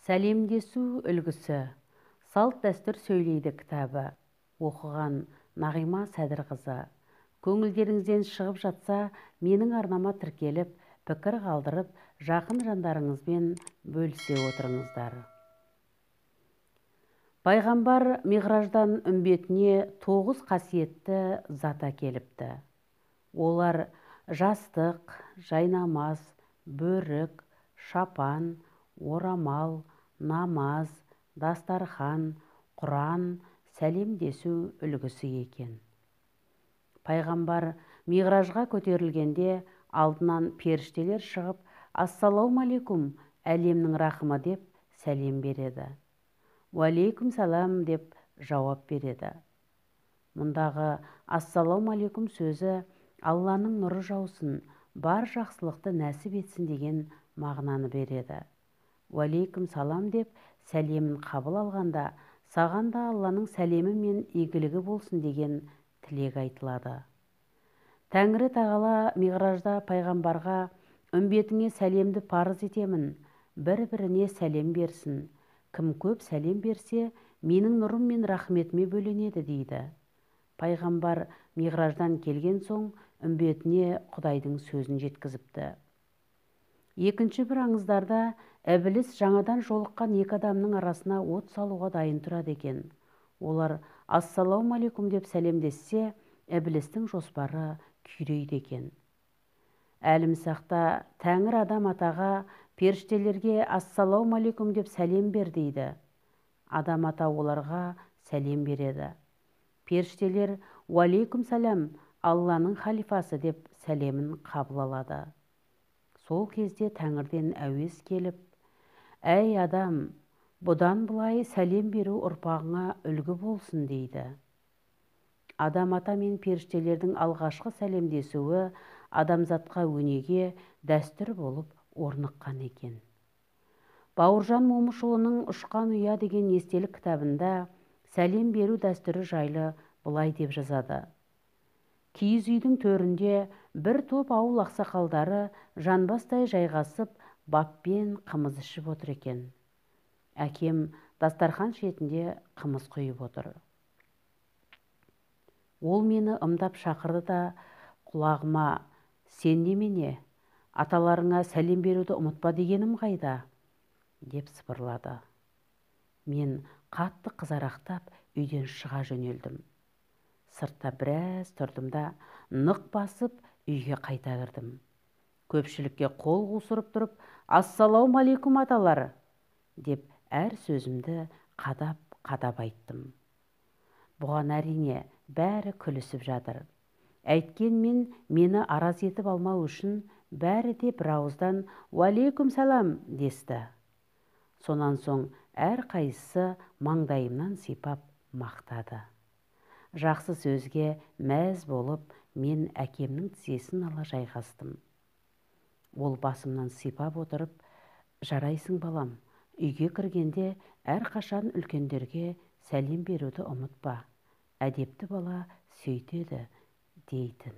Сәлемдесу үлгісі, салт дәстүр сөйлейді кітабы, оқыған Нағима Сәдірқызы. Көңілдеріңізден шығып жатса, менің арнама тіркеліп, пікір қалдырып, жақын жандарыңызбен бөлісе отырыңыздар. Пайғамбар Миғраждан үмбетіне 9 қасиетті зат әкеліпті. Олар жастық, жайнамаз, бөрік, шапан, орамал, намаз, дастархан, Құран, сәлемдесу үлгісі екен. Пайғамбар Миғражға көтерілгенде алдынан періштелер шығып, «Ассалаумалейкум, әлемнің рахымы» деп сәлем береді. «Уалейкум салам» деп жауап береді. Мұндағы «Ассалаумалейкум» сөзі Алланың нұры жаусын, бар жақсылықты нәсіп етсін деген мағынаны береді. «Уалейкум салам» деп сәлемін қабыл алғанда, саған да Алланың сәлемі мен игілігі болсын деген тілек айтылады. Тәңірі тағала Миғражда пайғамбарға үмбетіңе сәлемді парыз етемін, бір-біріне сәлем берсін. Кім көп сәлем берсе, менің нұрым мен рахметіме бөленеді дейді. Пайғамбар Миғраждан келген соң үмбетіне Құдайдың сөзін жеткізіпті. Екінші бір аңыздарда Ібліс жаңадан жолыққан екі адамның арасына от салуға дайын тұрады екен. Олар «Ассалаумалейкум» деп сәлемдессе, Іблістің жоспары күйрейді екен. Әлімсақта Тәңір адам атаға, періштелерге «Ассалаумалейкум» деп сәлем бер дейді. Адам ата оларға сәлем береді. Періштелер «Уалейкум салам, Алланың халифасы» деп сәлемін қабыл алады. Сол кезде Тәңірден әуез келіп, «Әй адам, бұдан былай сәлем беру ұрпағыңа үлгі болсын» дейді. Адам ата мен періштелердің алғашқы сәлемдесуі адамзатқа өнеге, дәстүр болып орныққан екен. Бауыржан Момышұлының «Ұшқан ұя» деген естелік кітабында сәлем беру дәстүрі жайлы былай деп жазады. Киіз үйдің төрінде бір топ ауыл ақсақалдары жанбастай жайғасып, баппен қымыз ішіп отыр екен. Әкем дастархан шетінде қымыз құйып отыр. Ол мені ымдап шақырды да құлағыма: «Сен немене, аталарыңа сәлем беруді ұмытпа дегенім қайда?» деп сыбырлады. Мен қатты қызарақтап үйден шыға жөнелдім. Сыртта біраз тұрдым да нық басып үйге қайта кірдім. Көпшілікке қол қусырып тұрып «Ассалаумалейкум аталар» деп әр сөзімді қадап айттым. Бұған әрине бәрі күлісіп жатыр. Әйткенмен мені араз етіп алмау үшін бәрі де бір ауыздан «Уалейкум салам» десті. Сонан соң әр қайсысы маңдайымнан сипап мақтады. Жақсы сөзге мәз болып, мен әкемнің тізесін ала жайғастым. Ол басымнан сипап отырып: «Жарайсың балам, үйге кіргенде әрқашан үлкендерге сәлем беруді ұмытпа. Әдепті бала сөйтеді» дейтін.